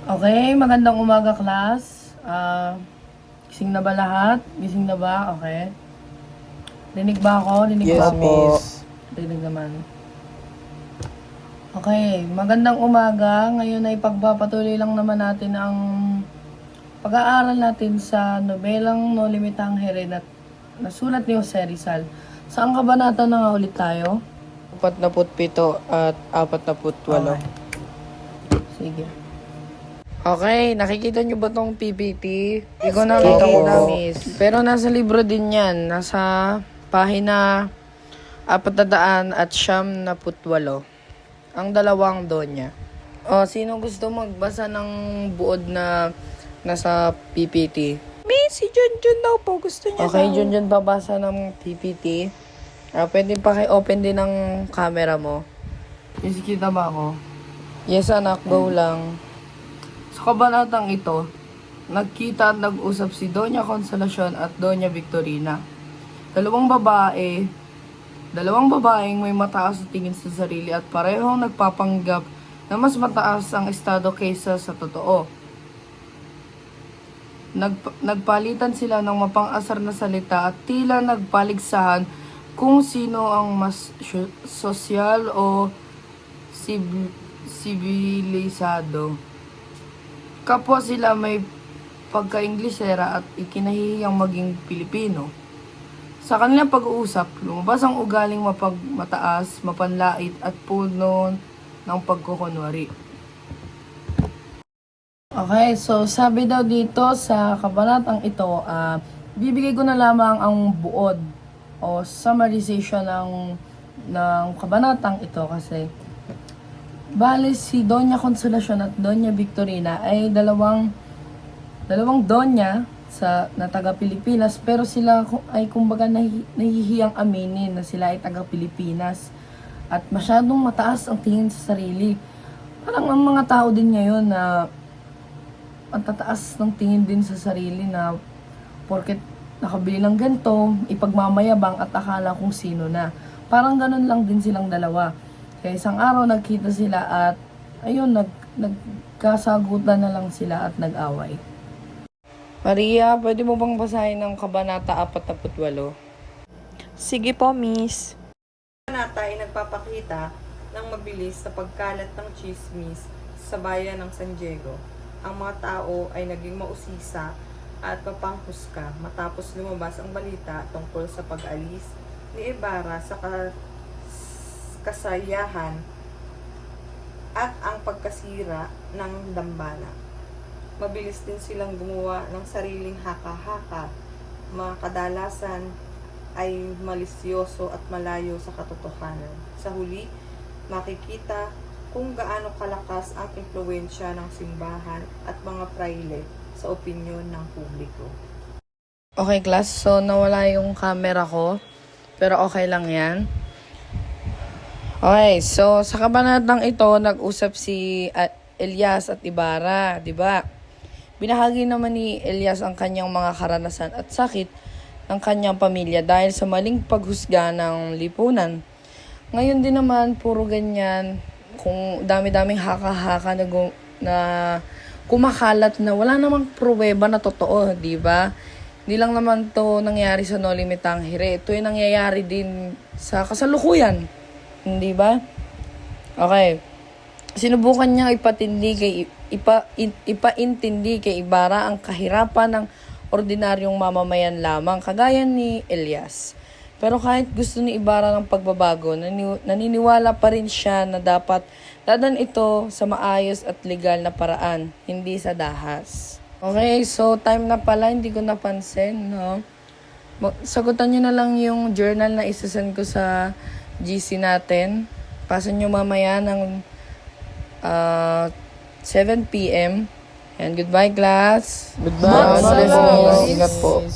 Okay, magandang umaga, class. Gising na ba lahat? Gising na ba? Okay. Rinig ba ako? Rinig Yes, ba ako? miss. Rinig naman. Okay, magandang umaga. Ngayon ay pagpapatuloy lang naman natin ang pag-aaral natin sa nobelang No Limitang Here na nasulat ni Jose Rizal. Saan kabanata na nga ulit tayo? 47 at 48. Okay. Sige. Okay, nakikita nyo ba tong PPT? Hindi ko nakikita, miss. Pero nasa libro din yan. Nasa pahina 400 at 78. Ang dalawang donya. O, sino gusto magbasa ng buod na nasa PPT? Miss, si Junjun daw po. Gusto niya Okay, daw. Junjun, babasa ng PPT. Pwede pa open din ng camera mo. Miss, kita ba ako? Yes, anak. Go lang. Sa kabanatang ito, nagkita at nag-usap si Doña Consolacion at Doña Victorina. Dalawang babaeng may mataas na tingin sa sarili at parehong nagpapanggap na mas mataas ang estado kaysa sa totoo. Nagpalitan sila ng mapang-asar na salita at tila nagpaligsahan kung sino ang mas sosyal o sibilisado. Kapwa sila may pagka-Inglesera at ikinahihiyang maging Pilipino. Sa kanilang pag-uusap, lumabas ang ugaling mataas, mapanlait at puno ng pagkukunwari. Okay, so sabi daw dito sa kabanatang ito, bibigay ko na lamang ang buod o summarization ng kabanatang ito kasi bale si Doña Consolacion at Doña Victorina ay dalawang donya na taga Pilipinas, pero sila ay kumbaga nahihiyang aminin na sila ay taga Pilipinas at masyadong mataas ang tingin sa sarili. Parang ang mga tao din ngayon na ang tataas ng tingin din sa sarili na porket nakabili ng ganito, ipagmamayabang at akala kung sino na. Parang ganun lang din silang dalawa. Kaya isang araw nagkita sila at ayun, nagkasagutan na lang sila at nag-away. Maria, pwede mo bang basahin ng kabanata 48? Sige po, miss. Kabanata ay nagpapakita ng mabilis sa pagkalat ng chismis sa bayan ng San Diego. Ang mga tao ay naging mausisa at mapanghusga matapos lumabas ang balita tungkol sa pag-alis ni Ibarra sa kasayahan at ang pagkasira ng dambana. Mabilis din silang gumawa ng sariling haka-haka. Mga kadalasan ay malisyoso at malayo sa katotohanan. Sa huli, makikita kung gaano kalakas ang impluwensya ng simbahan at mga praile sa opinyon ng publiko. Okay, class. So, nawala yung camera ko. Pero okay lang yan. Okay, so sa kabanatang ito, nag-usap si Elias at Ibarra, di ba? Binahagi naman ni Elias ang kanyang mga karanasan at sakit ng kanyang pamilya dahil sa maling paghusga ng lipunan. Ngayon din naman, puro ganyan, kung dami-daming haka-haka na kumakalat na wala namang pruweba na totoo, di ba? Hindi lang naman to nangyari sa No Limitang Here. Ito yung nangyayari din sa kasalukuyan. Hindi ba? Okay. Sinubukan niya ipaintindi kay Ibarra ang kahirapan ng ordinaryong mamamayan lamang, kagaya ni Elias. Pero kahit gusto ni Ibarra ng pagbabago, naniniwala pa rin siya na dapat dadan ito sa maayos at legal na paraan, hindi sa dahas. Okay, so time na pala, hindi ko napansin, no? Sagutan nyo na lang yung journal na isasend ko sa GC natin. Pasa nyo mamaya ng 7 p.m. And goodbye, class. Goodbye. God bless you. Ingat po.